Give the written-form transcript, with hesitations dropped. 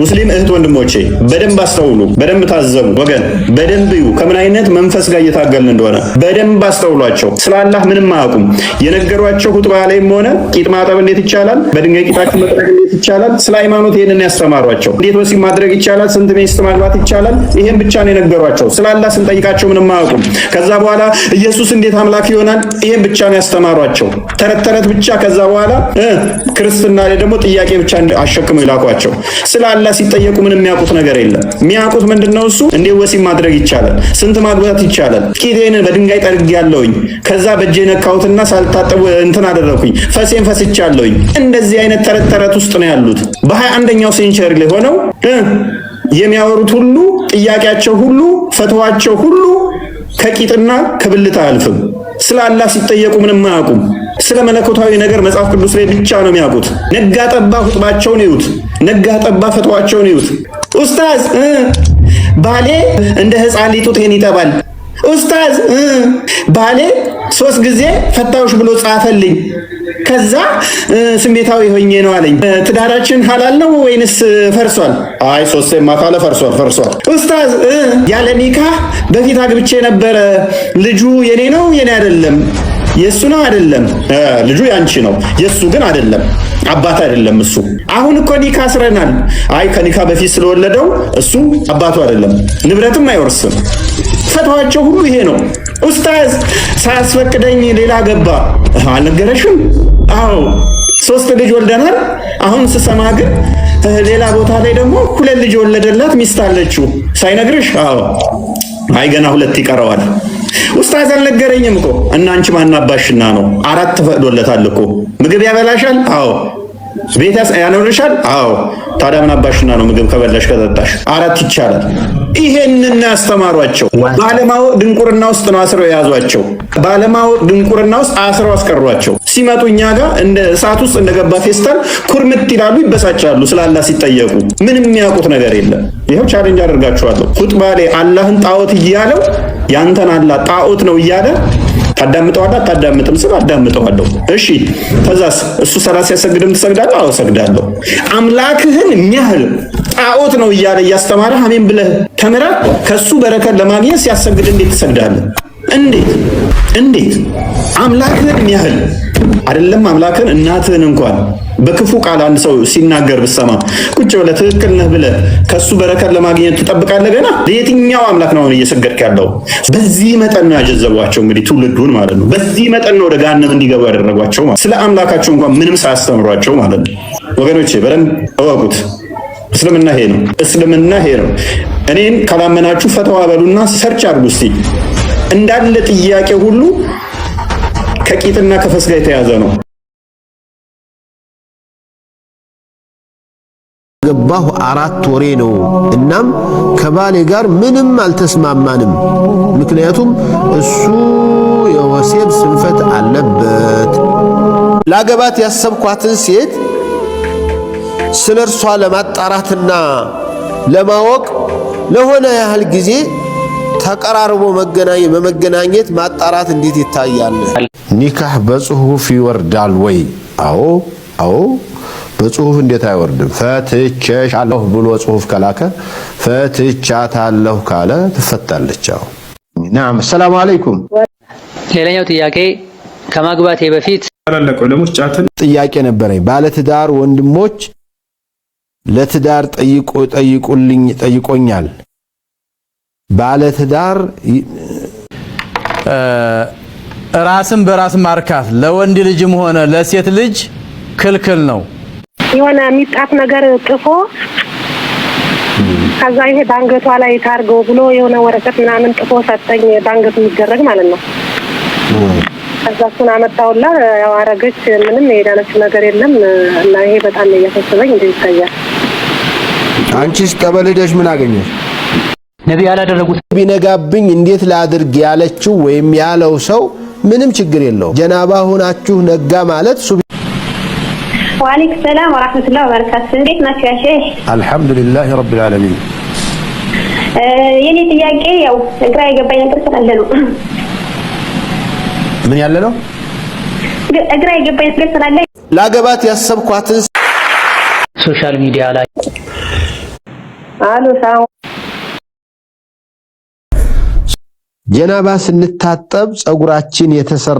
ሙስሊም እህት ወንድሞቼ በደንብ አስተውሉ፣ በደንብ ታዘቡ። ወገን በደንብ እዩ ከምን አይነት መንፈስ ጋር እየታገልን እንደሆነ በደንብ አስተውሏቸው። ስለ አላህ ምንም አያውቁም። የነገሯቸው ሁጥባ ላይም ሆነ ቂጥ ማጠብ እንዴት ይቻላል፣ በድንጋይ ቂጣችሁ መጥረግ እንዴት ይቻላል፣ ስለ ሃይማኖት ይሄንን ያስተማሯቸው። እንዴት ወሲብ ማድረግ ይቻላል፣ ስንት ሚስት ማግባት ይቻላል፣ ይሄን ብቻ ነው የነገሯቸው። ስለ አላህ ስንጠይቃቸው ምንም አያውቁም። ከዛ በኋላ ኢየሱስ እንዴት አምላክ ይሆናል፣ ይሄን ብቻ ነው ያስተማሯቸው። ተረት ተረት ብቻ። ከዛ በኋላ ክርስትና ላይ ደግሞ ጥያቄ ብቻ አሸክመው ይላኳቸው። ስለ አላህ ሲጠየቁ ምንም የሚያውቁት ነገር የለም። የሚያውቁት ምንድነው? እሱ እንዴት ወሲብ ማድረግ ይቻላል፣ ስንት ማግባት ይቻላል፣ ቂጤን በድንጋይ ጠርጌያለሁኝ፣ ከዛ በእጄ ነካሁትና ሳልታጠብ እንትን አደረኩኝ፣ ፈሴን ፈስቻለሁኝ። እንደዚህ አይነት ተረት ተረት ውስጥ ነው ያሉት። በ21ኛው ሴንቸሪ ላይ ሆነው የሚያወሩት ሁሉ ጥያቄያቸው ሁሉ ፈትዋቸው ሁሉ ከቂጥና ከብልት አያልፍም። ስለ አላህ ሲጠየቁ ምንም አያውቁም። ስለ መለኮታዊ ነገር መጽሐፍ ቅዱስ ላይ ብቻ ነው የሚያውቁት። ነጋ ጠባ ሁጥባቸውን ይዩት፣ ነጋ ጠባ ፈትዋቸውን ይዩት። ኡስታዝ ባሌ እንደ ህፃን ሊጡቴን ይጠባል፣ ኡስታዝ ባሌ 3 ጊዜ ፈታውሽ ብሎ ጻፈልኝ፣ ከዛ ስሜታዊ ሆኜ ነው አለኝ። ትዳራችን ሐላል ነው ወይንስ ፈርሷል? አይ 3 ማታለ ፈርሷል። ኡስታዝ ያለ ኒካህ በፊት አግብቼ ነበረ፣ ልጁ የኔ ነው የኔ አይደለም፣ የሱ ነው አይደለም፣ ልጁ ያንቺ ነው የሱ ግን አይደለም፣ አባት አይደለም እሱ። አሁን እኮ ኒካ አስረናል። አይ ከኒካ በፊት ስለወለደው እሱ አባቱ አይደለም፣ ንብረትም አይወርስም። ፈትዋቸው ሁሉ ይሄ ነው። ኡስታዝ ሳያስፈቅደኝ ሌላ ገባ፣ አልነገረሽም? አዎ 3 ልጅ ወልደናል። አሁን ስሰማ ግን ሌላ ቦታ ላይ ደግሞ 2 ልጅ ወለደላት ሚስት አለችው። ሳይነግርሽ? አዎ። አይ ገና 2 ይቀረዋል። ኡስታዝ አልነገረኝም እኮ። እና አንቺ ማናባሽና ነው? 4 ፈቅዶለታል እኮ። ምግብ ያበላሻል? አዎ። ቤት ያኖርሻል? አዎ። ታዲያ ምን አባሽና ነው? ምግብ ከበላሽ ከጠጣሽ 4 ይቻላል። ይሄንን ያስተማሯቸው። ባለማወቅ ድንቁርና ውስጥ ነው አስረው የያዟቸው። ባለማወቅ ድንቁርና ውስጥ አስረው አስቀሯቸው። ሲመጡ እኛ ጋር እንደ እሳት ውስጥ እንደገባ ፌስታል ኩርምት ይላሉ፣ ይበሳጫሉ። ስለ አላህ ሲጠየቁ ምንም የሚያውቁት ነገር የለም። ይሄው ቻሌንጅ አደርጋችኋለሁ። ኹጥባ ላይ አላህን ጣዖት እያለው ያንተን አላህ ጣዖት ነው እያለ ታዳምጠዋለህ? አታዳምጥም? ስለ አዳምጠዋለሁ። እሺ ከዛስ እሱ ሰላት ሲያሰግድም ትሰግዳለህ? አዎ ሰግዳለሁ። አምላክህን የሚያህል ጣዖት ነው እያለ እያስተማረ አሜን ብለህ ተምረህ ከሱ በረከት ለማግኘት ሲያሰግድ እንዴት ትሰግዳለህ? እንዴት አምላክህን የሚያህል አይደለም አምላክህን እናትህን እንኳን በክፉ ቃል አንድ ሰው ሲናገር ብሰማ ቁጭ ብለህ ትክክል ነህ ብለህ ከሱ በረከት ለማግኘት ትጠብቃለህ? ገና ለየትኛው አምላክ ነው እየሰገድክ ያለው? በዚህ መጠን ነው ያጀዘቧቸው እንግዲህ ትውልዱን ማለት ነው። በዚህ መጠን ነው ወደ ገሃነም እንዲገቡ ያደረጓቸው ማለት። ስለ አምላካቸው እንኳን ምንም ሳያስተምሯቸው ማለት ነው። ወገኖቼ በደንብ እወቁት። እስልምና ይሄ ነው። እስልምና ይሄ ነው። እኔን ካላመናችሁ ፈተዋ በሉና ሰርች አድርጉ እስቲ። እንዳለ ጥያቄ ሁሉ ከቂጥና ከፈስ ጋር የተያዘ ነው። ገባሁ 4 ወሬ ነው። እናም ከባሌ ጋር ምንም አልተስማማንም። ምክንያቱም እሱ የወሲብ ስንፈት አለበት። ላገባት ያሰብኳትን ሴት ስለርሷ ለማጣራትና ለማወቅ ለሆነ ያህል ጊዜ ተቀራርቦ በመገናኘት ማጣራት እንዴት ይታያል? ኒካህ በጽሁፍ ይወርዳል ወይ? አዎ በጽሁፍ እንዴት አይወርድም? ፈትቼሻለሁ ብሎ ጽሁፍ ከላከ ፈትቻታለሁ ካለ ትፈታለች። አዎ ናም። ሰላም አለይኩም። ሌላኛው ጥያቄ ከማግባቴ በፊት አላለቀው ለሙጫተን ጥያቄ ነበረኝ። ባለትዳር ወንድሞች ለትዳር ጠይቆኛል። ባለትዳር ራስን በራስ ማርካት ለወንድ ልጅም ሆነ ለሴት ልጅ ክልክል ነው። የሆነ የሚጣፍ ነገር ጥፎ ከዛ ይሄ ባንገቷ ላይ ታርገው ብሎ የሆነ ወረቀት ምናምን ጥፎ ሰጠኝ። ባንገቱ የሚደረግ ማለት ነው። ከዛ እሱን አመጣውላ ያው አረገች። ምንም የዳነች ነገር የለም እና ይሄ በጣም እያፈሰበኝ እንዴ ይታያል። አንቺስ ቀበል ሄደሽ ምን አገኘሽ? ነብይ ያላደረጉት ቢነጋብኝ እንዴት ላድርግ ያለችው ወይም ያለው ሰው ምንም ችግር የለው። ጀናባ ሆናችሁ ነጋ ማለት ሱብ ወአለይኩም ሰላም ወራህመቱላሂ ወበረካቱ። እንዴት ናችሁ ያ ሼህ? አልহামዱሊላህ ረብል ዓለሚን። የኔ ጥያቄ ያው ግራ የገባኝ ነገር ስላለ ነው። ምን ያለ ነው? ግራ የገባኝ ነገር ስላለ ላገባት ያሰብኳትን ሶሻል ሚዲያ ላይ አሉ ሳው ጀናባ ስንታጠብ ጸጉራችን የተሰራ